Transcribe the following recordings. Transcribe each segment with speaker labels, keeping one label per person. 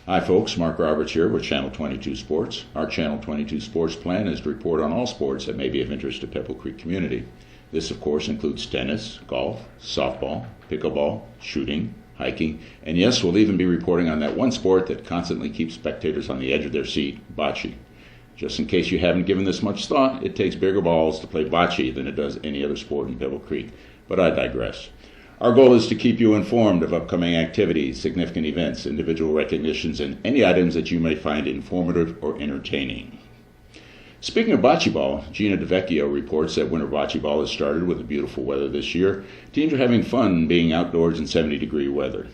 Speaker 1: Hi folks, Mark Roberts here with Channel 22 Sports. Our Channel 22 Sports plan is to report on all sports that may be of interest to Pebble Creek community. This of course includes tennis, golf, softball, pickleball, shooting, hiking, and yes, we'll even be reporting on that one sport that constantly keeps spectators on the edge of their seat, bocce. Just in case you haven't given this much thought, it takes bigger balls to play bocce than it does any other sport in Pebble Creek, but I digress. Our goal is to keep you informed of upcoming activities, significant events, individual recognitions, and any items that you may find informative or entertaining. Speaking of bocce ball, Gina DeVecchio reports that winter bocce ball has started with the beautiful weather this year. Teams are having fun being outdoors in 70-degree weather.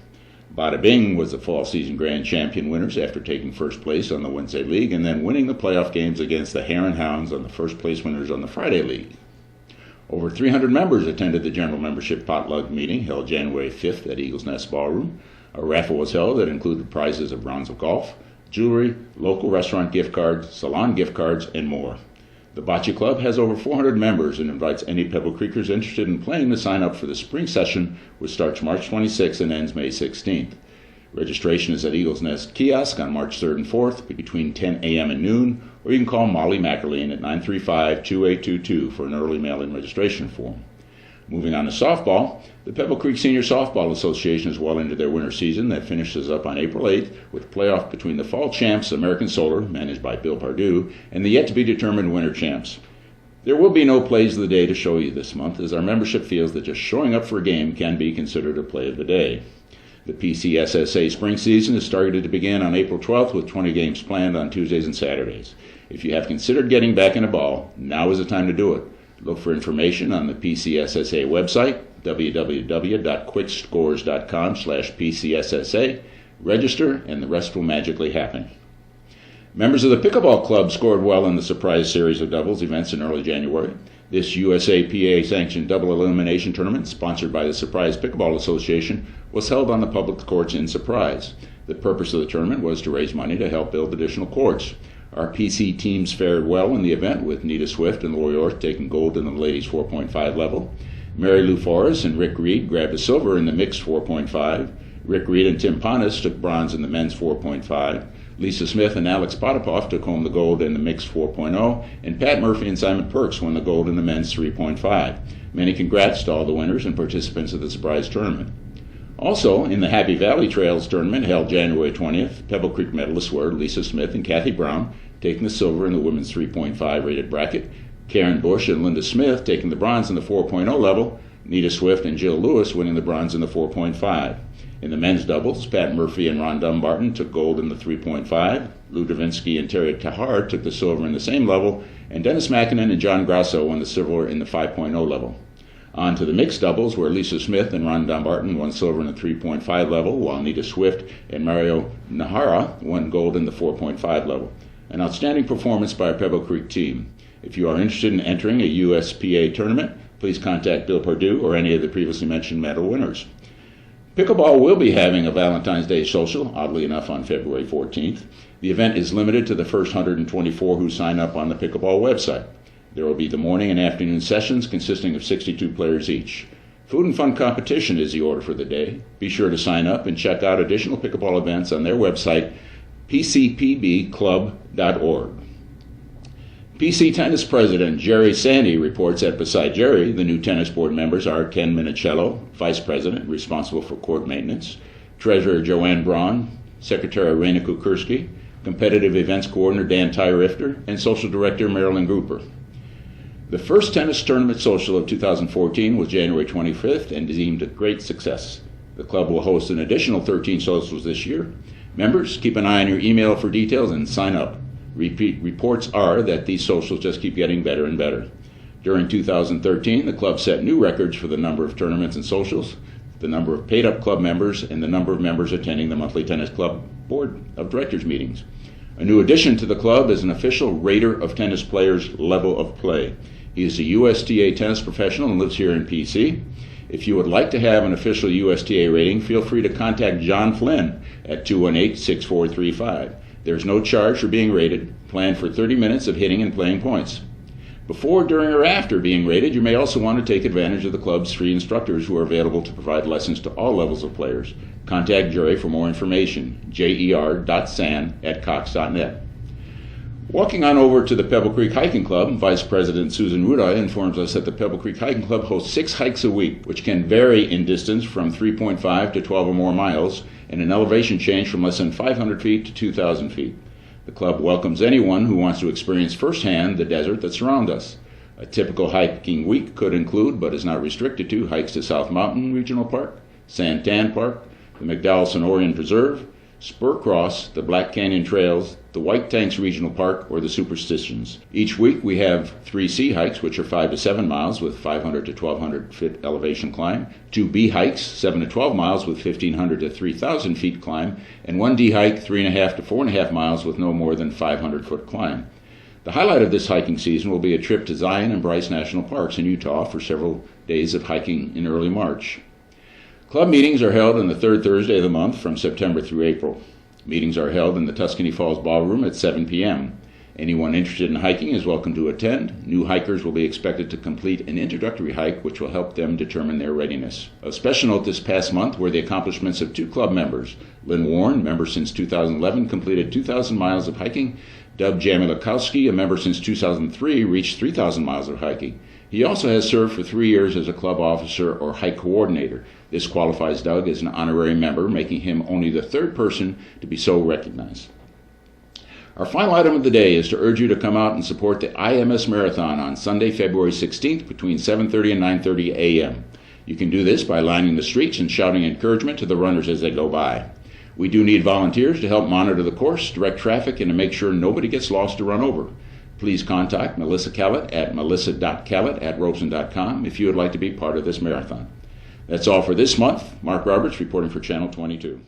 Speaker 1: Bada Bing was the fall season grand champion winners after taking first place on the Wednesday league and then winning the playoff games against the Hare and Hounds on the first place winners on the Friday league. Over 300 members attended the general membership potluck meeting held January 5th at Eagles Nest Ballroom. A raffle was held that included prizes of rounds of golf, jewelry, local restaurant gift cards, salon gift cards, and more. The Bocce Club has over 400 members and invites any Pebble Creekers interested in playing to sign up for the spring session, which starts March 26th and ends May 16th. Registration is at Eagles Nest Kiosk on March 3rd and 4th between 10 a.m. and noon, or you can call Molly Mackerline at 935-2822 for an early mail-in registration form. Moving on to softball, the Pebble Creek Senior Softball Association is well into their winter season that finishes up on April 8th with playoff between the fall champs American Solar, managed by Bill Pardue, and the yet-to-be-determined winter champs. There will be no plays of the day to show you this month, as our membership feels that just showing up for a game can be considered a play of the day. The PCSSA spring season is targeted to begin on April 12th with 20 games planned on Tuesdays and Saturdays. If you have considered getting back into ball, now is the time to do it. Look for information on the PCSSA website, www.quickscores.com/PCSSA. Register, and the rest will magically happen. Members of the Pickleball Club scored well in the surprise series of doubles events in early January. This USAPA-sanctioned double elimination tournament, sponsored by the Surprise Pickleball Association, was held on the public courts in Surprise. The purpose of the tournament was to raise money to help build additional courts. Our PC teams fared well in the event, with Nita Swift and Lori Orth taking gold in the ladies 4.5 level. Mary Lou Forrest and Rick Reed grabbed a silver in the mixed 4.5. Rick Reed and Tim Ponis took bronze in the men's 4.5. Lisa Smith and Alex Potapoff took home the gold in the mixed 4.0, and Pat Murphy and Simon Perks won the gold in the men's 3.5. Many congrats to all the winners and participants of the surprise tournament. Also, in the Happy Valley Trails tournament held January 20th, Pebble Creek medalists were Lisa Smith and Kathy Brown taking the silver in the women's 3.5 rated bracket, Karen Bush and Linda Smith taking the bronze in the 4.0 level, Nita Swift and Jill Lewis winning the bronze in the 4.5. In the men's doubles, Pat Murphy and Ron Dumbarton took gold in the 3.5, Lou Davinsky and Terry Tahar took the silver in the same level, and Dennis Mackinnon and John Grasso won the silver in the 5.0 level. On to the mixed doubles, where Lisa Smith and Ron Dumbarton won silver in the 3.5 level, while Nita Swift and Mario Nahara won gold in the 4.5 level. An outstanding performance by our Pebble Creek team. If you are interested in entering a USPA tournament, please contact Bill Pardue or any of the previously mentioned medal winners. Pickleball will be having a Valentine's Day social, oddly enough, on February 14th. The event is limited to the first 124 who sign up on the Pickleball website. There will be the morning and afternoon sessions consisting of 62 players each. Food and fun competition is the order for the day. Be sure to sign up and check out additional pickleball events on their website, pcpbclub.org. PC Tennis President Jerry Sandy reports that beside Jerry, the new tennis board members are Ken Minicello, Vice President, responsible for court maintenance, Treasurer Joanne Braun, Secretary Raina Kukurski, Competitive Events Coordinator Dan Tyrifter, and Social Director Marilyn Grouper. The first tennis tournament social of 2014 was January 25th and deemed a great success. The club will host an additional 13 socials this year. Members, keep an eye on your email for details and sign up. Reports are that these socials just keep getting better and better. During 2013, the club set new records for the number of tournaments and socials, the number of paid-up club members, and the number of members attending the monthly tennis club board of directors meetings. A new addition to the club is an official rater of tennis players' level of play. He is a USTA tennis professional and lives here in PC. If you would like to have an official USTA rating, feel free to contact John Flynn at 218-6435. There's no charge for being rated. Plan for 30 minutes of hitting and playing points. Before, during, or after being rated, you may also want to take advantage of the club's free instructors who are available to provide lessons to all levels of players. Contact Jerry for more information, jer.san@cox.net. Walking on over to the Pebble Creek Hiking Club, Vice President Susan Ruda informs us that the Pebble Creek Hiking Club hosts 6 hikes a week, which can vary in distance from 3.5 to 12 or more miles, and an elevation change from less than 500 feet to 2,000 feet. The club welcomes anyone who wants to experience firsthand the desert that surrounds us. A typical hiking week could include, but is not restricted to, hikes to South Mountain Regional Park, Santan Park, the McDowell Sonoran Preserve, Spur Cross, the Black Canyon Trails, the White Tanks Regional Park, or the Superstitions. Each week we have 3 C hikes, which are 5 to 7 miles with 500 to 1,200 foot elevation climb, 2 B hikes, 7 to 12 miles with 1,500 to 3,000 feet climb, and 1 D hike, 3.5 to 4.5 miles with no more than 500 foot climb. The highlight of this hiking season will be a trip to Zion and Bryce National Parks in Utah for several days of hiking in early March. Club meetings are held on the 3rd Thursday of the month from September through April. Meetings are held in the Tuscany Falls Ballroom at 7 p.m. Anyone interested in hiking is welcome to attend. New hikers will be expected to complete an introductory hike, which will help them determine their readiness. Of special note this past month were the accomplishments of 2 club members. Lynn Warren, member since 2011, completed 2,000 miles of hiking. Dub Jamilakowski, a member since 2003, reached 3,000 miles of hiking. He also has served for 3 years as a club officer or hike coordinator. This qualifies Doug as an honorary member, making him only the 3rd person to be so recognized. Our final item of the day is to urge you to come out and support the IMS Marathon on Sunday, February 16th between 7:30 and 9:30 a.m. You can do this by lining the streets and shouting encouragement to the runners as they go by. We do need volunteers to help monitor the course, direct traffic, and to make sure nobody gets lost or run over. Please contact Melissa Callett at melissa.callett@robeson.com if you would like to be part of this marathon. That's all for this month. Mark Roberts reporting for Channel 22.